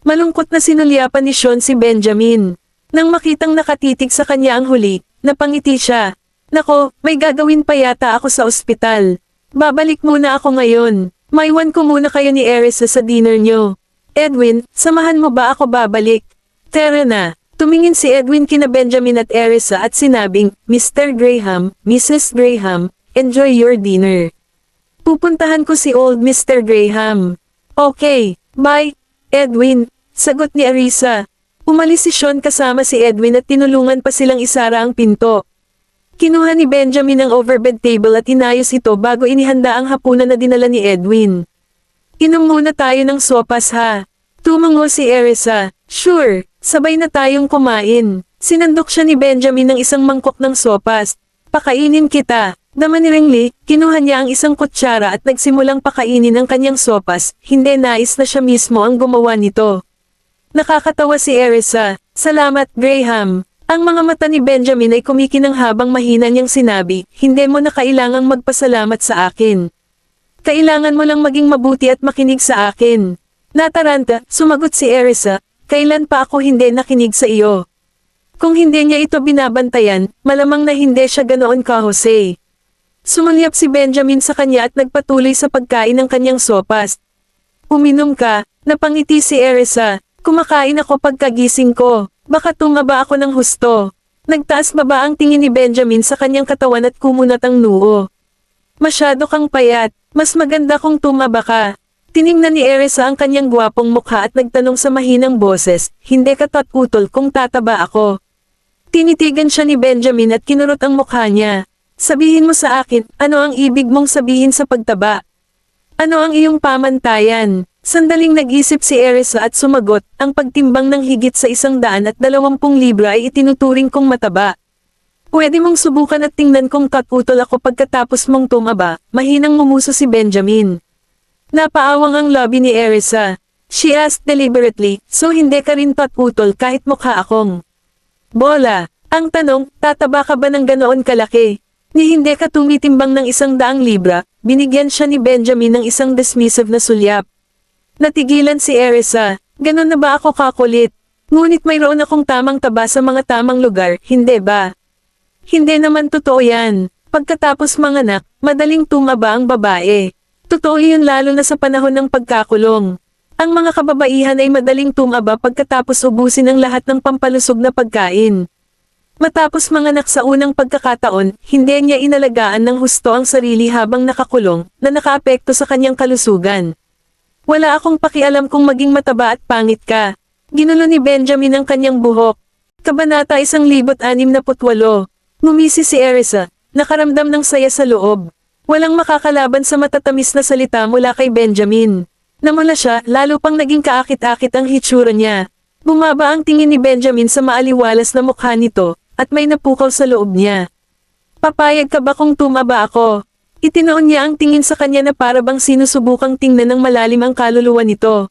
Malungkot na sinulyapan ni Sean si Benjamin. Nang makitang nakatitig sa kanya ang huli, napangiti siya. Nako, may gagawin pa yata ako sa ospital. Babalik muna ako ngayon. Maiwan ko muna kayo ni Erisa sa dinner nyo. Edwin, samahan mo ba ako babalik? Tara na. Tumingin si Edwin kina Benjamin at Erisa at sinabing, Mr. Graham, Mrs. Graham, enjoy your dinner. Pupuntahan ko si old Mr. Graham. Okay, bye, Edwin, sagot ni Erisa. Umalis si Sean kasama si Edwin at tinulungan pa silang isara ang pinto. Kinuha ni Benjamin ang overbed table at inayos ito bago inihanda ang hapunan na dinala ni Edwin. Inom muna tayo ng sopas ha. Tumango si Erisa. Sure, sabay na tayong kumain. Sinandok siya ni Benjamin ng isang mangkok ng sopas. Pakainin kita. Naman ni Ringli, kinuha niya ang isang kutsara at nagsimulang pakainin ang kanyang sopas. Hindi nais na siya mismo ang gumawa nito. Nakakatawa si Erisa. Salamat, Graham. Ang mga mata ni Benjamin ay kumikinang habang mahina niyang sinabi, hindi mo na kailangang magpasalamat sa akin. Kailangan mo lang maging mabuti at makinig sa akin. Nataranta, sumagot si Erisa, kailan pa ako hindi nakinig sa iyo? Kung hindi niya ito binabantayan, malamang na hindi siya ganoon ka-Jose. Sumulyap si Benjamin sa kanya at nagpatuloy sa pagkain ng kanyang sopas. Uminom ka, napangiti si Erisa, kumakain ako pagkagising ko, baka tumaba ako ng husto. Nagtaas baba ang tingin ni Benjamin sa kanyang katawan at kumunat ang noo. Masyado kang payat, mas maganda kung tumaba ka. Tiningnan ni Erisa ang kanyang gwapong mukha at nagtanong sa mahinang boses, hindi ka tatutol kung tataba ako. Tinitigan siya ni Benjamin at kinurot ang mukha niya. Sabihin mo sa akin, ano ang ibig mong sabihin sa pagtaba? Ano ang iyong pamantayan? Sandaling nag-isip si Erisa at sumagot, ang pagtimbang ng higit sa 120 libra ay itinuturing kong mataba. Pwede mong subukan at tingnan kung tatutol ako pagkatapos mong tumaba, mahinang ngumuso si Benjamin. Napaawang ang lobby ni Erisa. She asked deliberately, so hindi ka rin tatutol kahit mukha akong bola. Ang tanong, tataba ka ba ng ganoon kalaki? Ni hindi ka tumitimbang ng 100 libra, binigyan siya ni Benjamin ng isang dismissive na sulyap. Natigilan si Erisa, ganon na ba ako kakulit? Ngunit mayroon akong tamang taba sa mga tamang lugar, hindi ba? Hindi naman totoo yan. Pagkatapos manganak, madaling tumaba ang babae. Totoo yun lalo na sa panahon ng pagkakulong. Ang mga kababaihan ay madaling tumaba pagkatapos ubusin ang lahat ng pampalusog na pagkain. Matapos manganak sa unang pagkakataon, hindi niya inalagaan ng husto ang sarili habang nakakulong, na nakaapekto sa kanyang kalusugan. Wala akong pakialam kung maging mataba at pangit ka. Ginulo ni Benjamin ang kanyang buhok. Kabanata 168. Ngumisi si Erisa, nakaramdam ng saya sa loob. Walang makakalaban sa matatamis na salita mula kay Benjamin. Namula siya, lalo pang naging kaakit-akit ang hitsura niya. Bumaba ang tingin ni Benjamin sa maaliwalas na mukha nito, at may napukaw sa loob niya. Papayag ka ba kung tumaba ako? Itinoon niya ang tingin sa kanya na para bang sinusubukang tingnan ng malalim ang kaluluwa nito.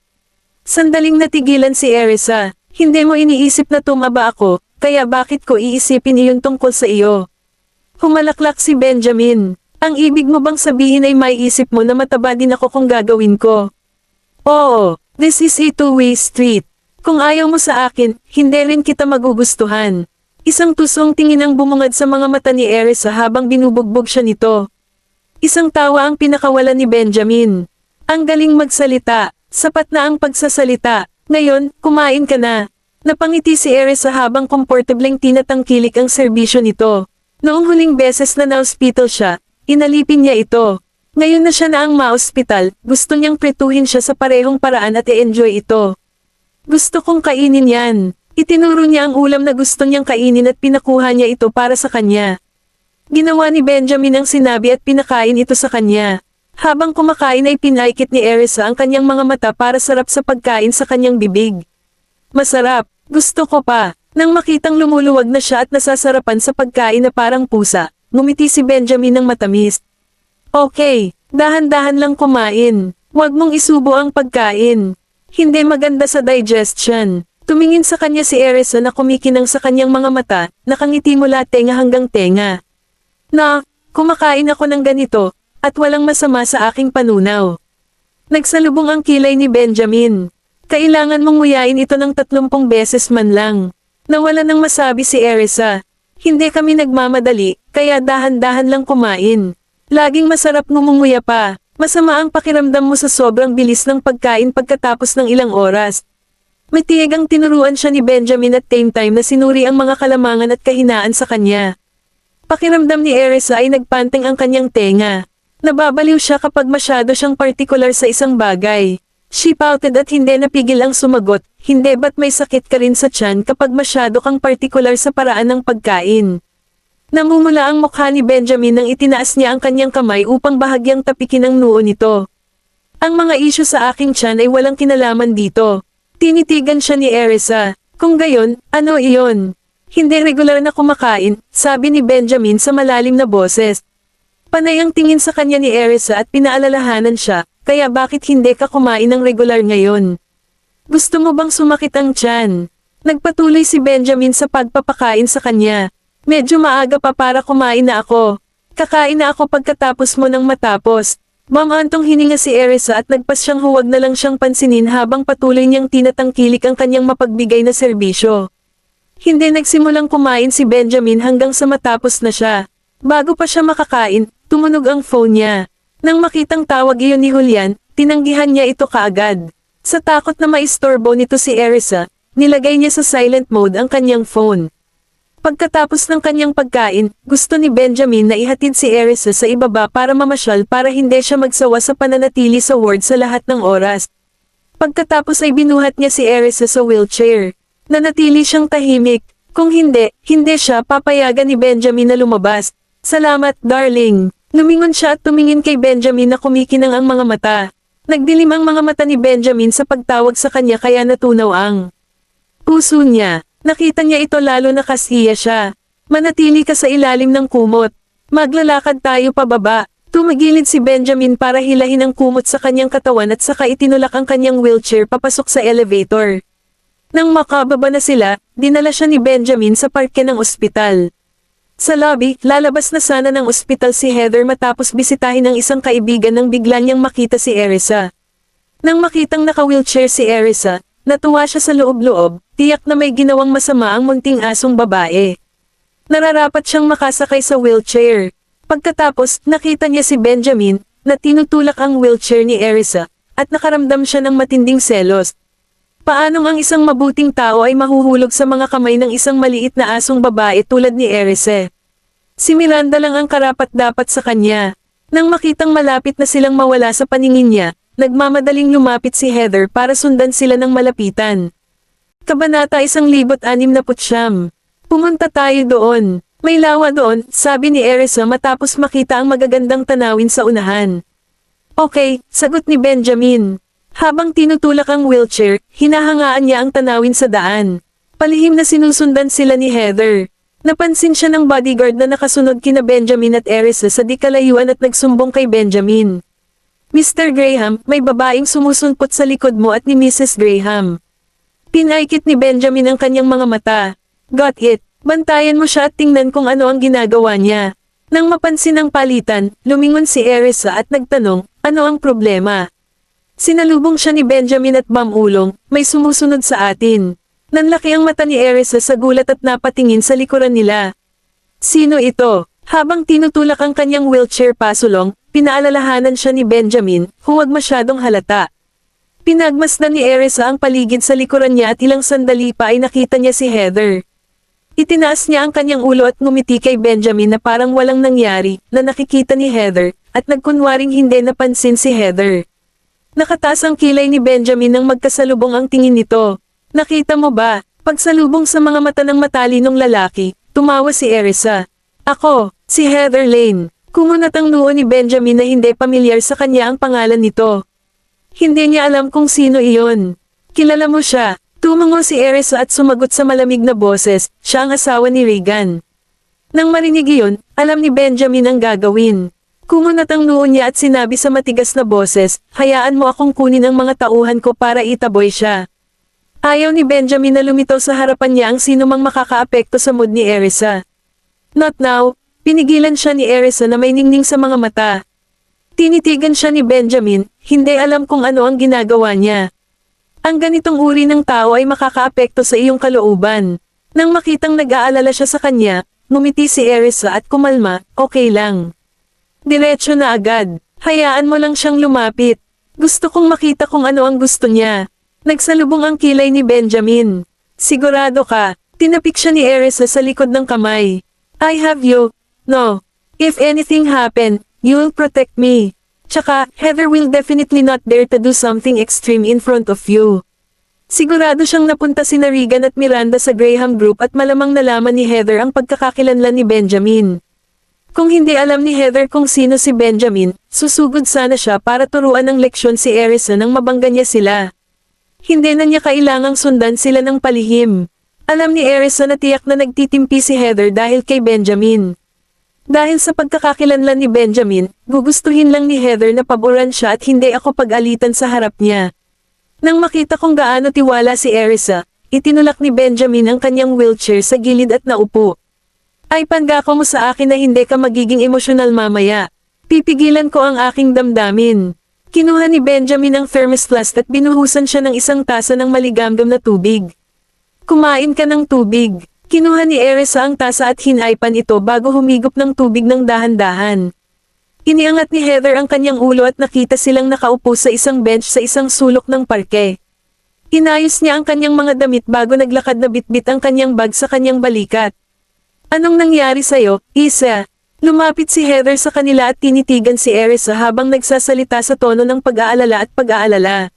Sandaling natigilan si Erisa, hindi mo iniisip na tumaba ako, kaya bakit ko iisipin iyon tungkol sa iyo? Humalaklak si Benjamin. Ang ibig mo bang sabihin ay maiisip mo na mataba din ako kung gagawin ko? Oo, this is a two-way street. Kung ayaw mo sa akin, hindi rin kita magugustuhan. Isang tusong tingin ang bumungad sa mga mata ni Erisa habang binubugbog siya nito. Isang tawa ang pinakawalan ni Benjamin. Ang galing magsalita, sapat na ang pagsasalita. Ngayon, kumain ka na. Napangiti si Erisa habang komportableng tinatangkilik ang serbisyo nito. Noong huling beses na na-hospital siya, inalipin niya ito. Ngayon na siya na ang ma-hospital, gusto niyang pretuhin siya sa parehong paraan at i-enjoy ito. Gusto kong kainin yan. Itinuro niya ang ulam na gusto niyang kainin at pinakuha niya ito para sa kanya. Ginawa ni Benjamin ang sinabi at pinakain ito sa kanya. Habang kumakain ay pinaikit ni Erisa ang kanyang mga mata para sarap sa pagkain sa kanyang bibig. Masarap, gusto ko pa. Nang makitang lumuluwag na siya at nasasarapan sa pagkain na parang pusa, ngumiti si Benjamin ng matamis. Okay, dahan-dahan lang kumain. Huwag mong isubo ang pagkain. Hindi maganda sa digestion. Tumingin sa kanya si Erisa na kumikinang sa kanyang mga mata, nakangiti mula tenga hanggang tenga. Na, kumakain ako ng ganito, at walang masama sa aking panunaw. Nagsalubong ang kilay ni Benjamin. Kailangan mong nguyain ito ng 30 beses man lang. Nawala nang masabi si Erisa. Hindi kami nagmamadali, kaya dahan-dahan lang kumain. Laging masarap ngumunguya pa. Masama ang pakiramdam mo sa sobrang bilis ng pagkain pagkatapos ng ilang oras. May tiyagang tinuruan siya ni Benjamin at same time na sinuri ang mga kalamangan at kahinaan sa kanya. Pakiramdam ni Erisa ay nagpanteng ang kanyang tenga. Nababaliw siya kapag masyado siyang partikular sa isang bagay. She pouted at hindi napigil ang sumagot, hindi ba't may sakit ka rin sa tiyan kapag masyado kang partikular sa paraan ng pagkain. Namumula ang mukha ni Benjamin nang itinaas niya ang kanyang kamay upang bahagyang tapikin ang noo nito. Ang mga isyu sa aking tiyan ay walang kinalaman dito. Tinitigan siya ni Erisa. Kung gayon, ano iyon? Hindi regular na kumakain, sabi ni Benjamin sa malalim na boses. Panay ang tingin sa kanya ni Erisa at pinaalalahanan siya, kaya bakit hindi ka kumain ng regular ngayon? Gusto mo bang sumakit ang tiyan? Nagpatuloy si Benjamin sa pagpapakain sa kanya. Medyo maaga pa para kumain na ako. Kakain na ako pagkatapos mo nang matapos. Mamantong hininga si Erisa at nagpas siyang huwag na lang siyang pansinin habang patuloy niyang tinatangkilik ang kanyang mapagbigay na serbisyo. Hindi nagsimulang kumain si Benjamin hanggang sa matapos na siya. Bago pa siya makakain, tumunog ang phone niya. Nang makitang tawag iyon ni Julian, tinanggihan niya ito kaagad. Sa takot na maistorbo nito si Erisa, nilagay niya sa silent mode ang kanyang phone. Pagkatapos ng kanyang pagkain, gusto ni Benjamin na ihatid si Erisa sa ibaba para mamasyal para hindi siya magsawa sa pananatili sa ward sa lahat ng oras. Pagkatapos ay binuhat niya si Erisa sa wheelchair. Nanatili siyang tahimik. Kung hindi, hindi siya papayagan ni Benjamin na lumabas. Salamat, darling. Lumingon siya at tumingin kay Benjamin na kumikinang ang mga mata. Nagdilim ang mga mata ni Benjamin sa pagtawag sa kanya kaya natunaw ang puso niya. Nakita niya ito lalo na kasiya siya. Manatili ka sa ilalim ng kumot. Maglalakad tayo pababa. Tumagilid si Benjamin para hilahin ang kumot sa kanyang katawan at saka itinulak ang kanyang wheelchair papasok sa elevator. Nang makababa na sila, dinala siya ni Benjamin sa parke ng ospital. Sa lobby, lalabas na sana ng ospital si Heather matapos bisitahin ng isang kaibigan nang bigla niyang makita si Erisa. Nang makitang naka-wheelchair si Erisa, natuwa siya sa loob-loob, tiyak na may ginawang masama ang munting asong babae. Nararapat siyang makasakay sa wheelchair. Pagkatapos, nakita niya si Benjamin, na tinutulak ang wheelchair ni Erisa, at nakaramdam siya ng matinding selos. Paanong ang isang mabuting tao ay mahuhulog sa mga kamay ng isang maliit na asong babae tulad ni Erisa? Si Miranda lang ang karapat-dapat sa kanya. Nang makitang malapit na silang mawala sa paningin niya, nagmamadaling lumapit si Heather para sundan sila ng malapitan. Kabanata 1069. Pumunta tayo doon. May lawa doon, sabi ni Erisa matapos makita ang magagandang tanawin sa unahan. Okay, sagot ni Benjamin. Habang tinutulak ang wheelchair, hinahangaan niya ang tanawin sa daan. Palihim na sinusundan sila ni Heather. Napansin siya ng bodyguard na nakasunod kina Benjamin at Erisa sa di kalayuan at nagsumbong kay Benjamin. Mr. Graham, may babaeng sumusulpot sa likod mo at ni Mrs. Graham. Pinaikit ni Benjamin ang kanyang mga mata. Got it. Bantayan mo siya at tingnan kung ano ang ginagawa niya. Nang mapansin ang palitan, lumingon si Erisa at nagtanong, ano ang problema? Sinalubong siya ni Benjamin at Ulong, may sumusunod sa atin. Nanlaki ang mata ni Erisa sa gulat at napatingin sa likuran nila. Sino ito? Habang tinutulak ang kanyang wheelchair pasulong, pinaalalahanan siya ni Benjamin, huwag masyadong halata. Pinagmasdan ni Erisa ang paligid sa likuran niya at ilang sandali pa ay nakita niya si Heather. Itinaas niya ang kanyang ulo at ngumiti kay Benjamin na parang walang nangyari, na nakikita ni Heather, at nagkunwaring hindi napansin si Heather. Nakataas ang kilay ni Benjamin nang magkasalubong ang tingin nito. Nakita mo ba, pagsalubong sa mga mata ng matalinong lalaki, tumawa si Erisa. Ako, si Heather Lane. Kumunat ang noo ni Benjamin na hindi pamilyar sa kanya ang pangalan nito. Hindi niya alam kung sino iyon. Kilala mo siya. Tumango si Erisa at sumagot sa malamig na boses, siya ang asawa ni Regan. Nang marinig iyon, alam ni Benjamin ang gagawin. Kumunat ang noo niya at sinabi sa matigas na boses, hayaan mo akong kunin ang mga tauhan ko para itaboy siya. Ayaw ni Benjamin na lumitaw sa harapan niya ang sinumang makakaapekto sa mood ni Erisa. Not now, pinigilan siya ni Erisa na may ningning sa mga mata. Tinitigan siya ni Benjamin, hindi alam kung ano ang ginagawa niya. Ang ganitong uri ng tao ay makakaapekto sa iyong kalooban. Nang makitang nag-aalala siya sa kanya, ngumiti si Erisa at kumalma, okay lang. Diretso na agad, hayaan mo lang siyang lumapit. Gusto kong makita kung ano ang gusto niya. Nagsalubong ang kilay ni Benjamin. Sigurado ka, tinapik siya ni Erisa sa likod ng kamay. I have you. No. If anything happen, you'll protect me. Tsaka, Heather will definitely not dare to do something extreme in front of you. Sigurado siyang napunta sina Regan at Miranda sa Graham Group at malamang nalaman ni Heather ang pagkakakilanlan ni Benjamin. Kung hindi alam ni Heather kung sino si Benjamin, susugod sana siya para turuan ng leksyon si Erisa nang mabangga niya sila. Hindi na niya kailangang sundan sila ng palihim. Alam ni Erisa na tiyak na nagtitimpi si Heather dahil kay Benjamin. Dahil sa pagkakakilanlan ni Benjamin, gugustuhin lang ni Heather na paboran siya at hindi ako pag-alitan sa harap niya. Nang makita kung gaano tiwala si Erisa, itinulak ni Benjamin ang kanyang wheelchair sa gilid at naupo. Ay pangako mo sa akin na hindi ka magiging emosyonal mamaya. Pipigilan ko ang aking damdamin. Kinuha ni Benjamin ang thermos flask at binuhusan siya ng isang tasa ng maligamgam na tubig. Kumain ka ng tubig. Kinuha ni Erisa ang tasa at hinaypan ito bago humigop ng tubig ng dahan-dahan. Iniangat ni Heather ang kanyang ulo at nakita silang nakaupo sa isang bench sa isang sulok ng parke. Inayos niya ang kanyang mga damit bago naglakad na bitbit ang kanyang bag sa kanyang balikat. Anong nangyari sa'yo, Isa? Lumapit si Heather sa kanila at tinitigan si Erisa habang nagsasalita sa tono ng pag-aalala at pag-aalala.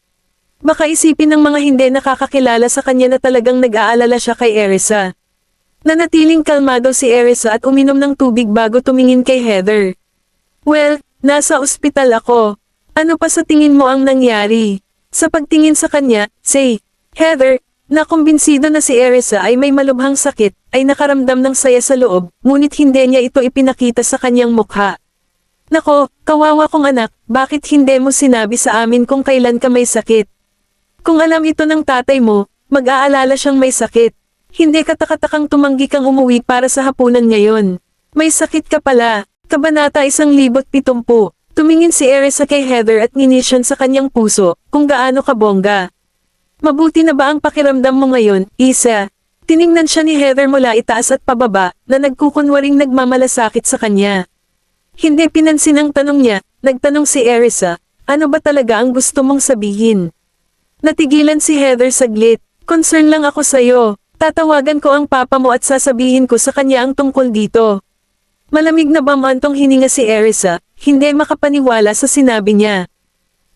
Baka isipin ng mga hindi nakakakilala sa kanya na talagang nag-aalala siya kay Erisa. Nanatiling kalmado si Erisa at uminom ng tubig bago tumingin kay Heather. Well, nasa ospital ako. Ano pa sa tingin mo ang nangyari? Sa pagtingin sa kanya, say, Heather, nakumbinsido na si Erisa ay may malubhang sakit, ay nakaramdam ng saya sa loob, ngunit hindi niya ito ipinakita sa kanyang mukha. Nako, kawawa kong anak, bakit hindi mo sinabi sa amin kung kailan ka may sakit? Kung alam ito ng tatay mo, mag-aalala siyang may sakit. Hindi katakatakang tumanggi kang umuwi para sa hapunan ngayon. May sakit ka pala. Kabanata 170. Tumingin si Erisa kay Heather at nginisyon sa kanyang puso, kung gaano kabongga. Mabuti na ba ang pakiramdam mo ngayon, Isa? Tiningnan siya ni Heather mula itaas at pababa, na nagkukunwaring nagmamalasakit sa kanya. Hindi pinansin ang tanong niya, nagtanong si Erisa, ano ba talaga ang gusto mong sabihin? Natigilan si Heather saglit, concern lang ako sa'yo, tatawagan ko ang papa mo at sasabihin ko sa kanya ang tungkol dito. Malamig na bamantong hininga si Erisa, hindi makapaniwala sa sinabi niya.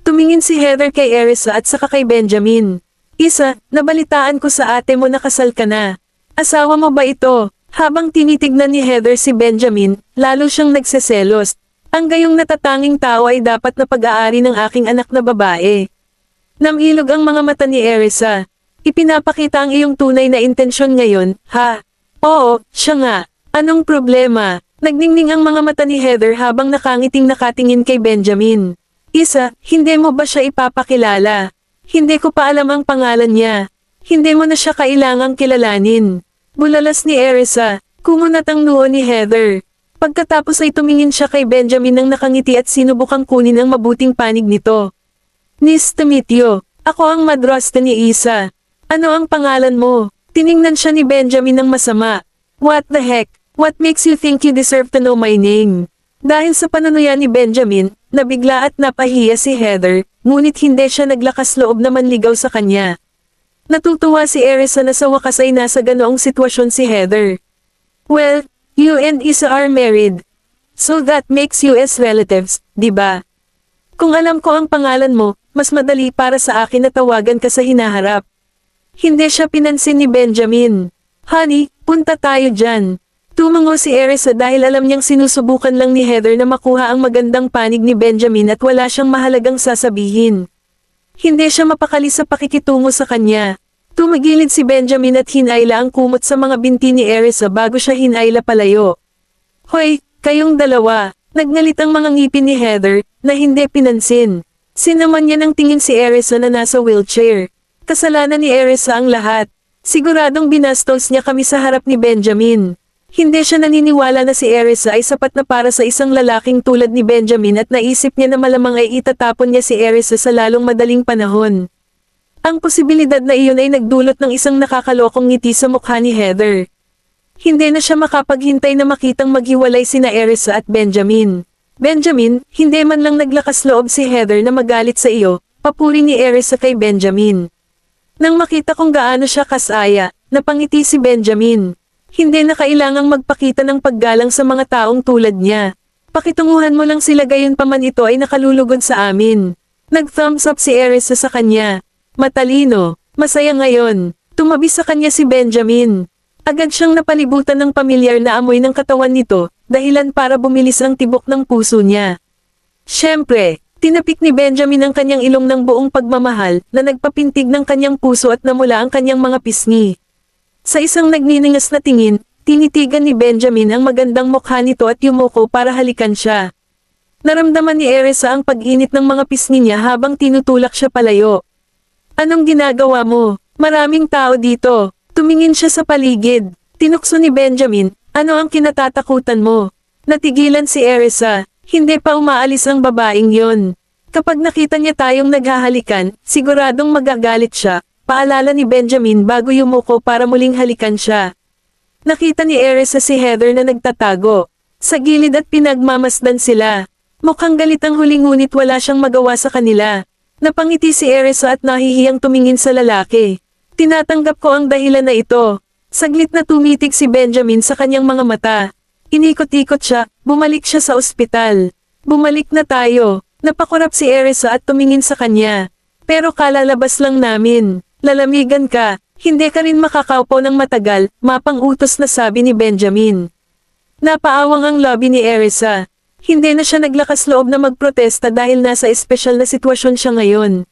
Tumingin si Heather kay Erisa at saka kay Benjamin. Isa, nabalitaan ko sa ate mo na kasal ka na. Asawa mo ba ito? Habang tinitignan ni Heather si Benjamin, lalo siyang nagseselos. Ang gayong natatanging tao ay dapat na pag-aari ng aking anak na babae. Namilog ang mga mata ni Erisa. Ipinapakita ang iyong tunay na intensyon ngayon, ha? Oo, siya nga. Anong problema? Nagningning ang mga mata ni Heather habang nakangiting nakatingin kay Benjamin. Isa, hindi mo ba siya ipapakilala? Hindi ko pa alam ang pangalan niya. Hindi mo na siya kailangang kilalanin. Bulalas ni Erisa, kumunat ang noo ni Heather. Pagkatapos ay tumingin siya kay Benjamin nang nakangiti at sinubukang kunin ang mabuting panig nito. Nice to meet you. Ako ang madrasta ni Isa. Ano ang pangalan mo? Tiningnan siya ni Benjamin ng masama. What the heck? What makes you think you deserve to know my name? Dahil sa panunuyan ni Benjamin, nabigla at napahiya si Heather, ngunit hindi siya naglakas loob na manligaw sa kanya. Natutuwa si Erisa na sa wakas ay nasa ganoong sitwasyon si Heather. Well, you and Isa are married. So that makes you as relatives, di ba? Kung alam ko ang pangalan mo, mas madali para sa akin na tawagan ka sa hinaharap. Hindi siya pinansin ni Benjamin. Honey, punta tayo dyan. Tumango si Erisa dahil alam niyang sinusubukan lang ni Heather na makuha ang magandang panig ni Benjamin at wala siyang mahalagang sasabihin. Hindi siya mapakali sa pakikitungo sa kanya. Tumagilid si Benjamin at hinayla ang kumot sa mga binti ni Erisa bago siya hinayla palayo. Hoy, kayong dalawa. Nagngalit ang mga ngipin ni Heather, na hindi pinansin. Sinaman niya ng tingin si Erisa na nasa wheelchair. Kasalanan ni Erisa ang lahat. Siguradong binastos niya kami sa harap ni Benjamin. Hindi siya naniniwala na si Erisa ay sapat na para sa isang lalaking tulad ni Benjamin at naisip niya na malamang ay itatapon niya si Erisa sa lalong madaling panahon. Ang posibilidad na iyon ay nagdulot ng isang nakakalokong ngiti sa mukha ni Heather. Hindi na siya makapaghintay na makitang maghiwalay sina Erisa at Benjamin. Benjamin, hindi man lang naglakas loob si Heather na magalit sa iyo, papuri ni Erisa kay Benjamin. Nang makita kung gaano siya kasaya, napangiti si Benjamin. Hindi na kailangang magpakita ng paggalang sa mga taong tulad niya. Pakitunguhan mo lang sila gayon pa man ito ay nakalulugod sa amin. Nag-thumbs up si Erisa sa kanya. Matalino, masaya ngayon. Tumabi sa kanya si Benjamin. Agad siyang napalibutan ng pamilyar na amoy ng katawan nito, dahilan para bumilis ang tibok ng puso niya. Siyempre, tinapik ni Benjamin ang kanyang ilong ng buong pagmamahal na nagpapintig ng kanyang puso at namula ang kanyang mga pisngi. Sa isang nagniningas na tingin, tinitigan ni Benjamin ang magandang mukha nito at yumuko para halikan siya. Naramdaman ni Erisa ang pag-init ng mga pisngi niya habang tinutulak siya palayo. Anong ginagawa mo? Maraming tao dito. Tumingin siya sa paligid. Tinukso ni Benjamin, ano ang kinatatakutan mo? Natigilan si Erisa. Hindi pa umaalis ang babaeng yon. Kapag nakita niya tayong naghahalikan, siguradong magagalit siya, paalala ni Benjamin bago yumuko para muling halikan siya. Nakita ni Erisa si Heather na nagtatago. Sa gilid at pinagmamasdan sila. Mukhang galit ang huli ngunit wala siyang magawa sa kanila. Napangiti si Erisa at nahihiyang tumingin sa lalaki. Tinatanggap ko ang dahilan na ito. Saglit na tumitig si Benjamin sa kanyang mga mata. Inikot-ikot siya, bumalik siya sa ospital. Bumalik na tayo. Napakurap si Erisa at tumingin sa kanya. Pero kalalabas lang namin. Lalamigan ka, hindi ka rin makakaupo ng matagal, mapang-utos na sabi ni Benjamin. Napaawang ang lobby ni Erisa. Hindi na siya naglakas loob na magprotesta dahil nasa espesyal na sitwasyon siya ngayon.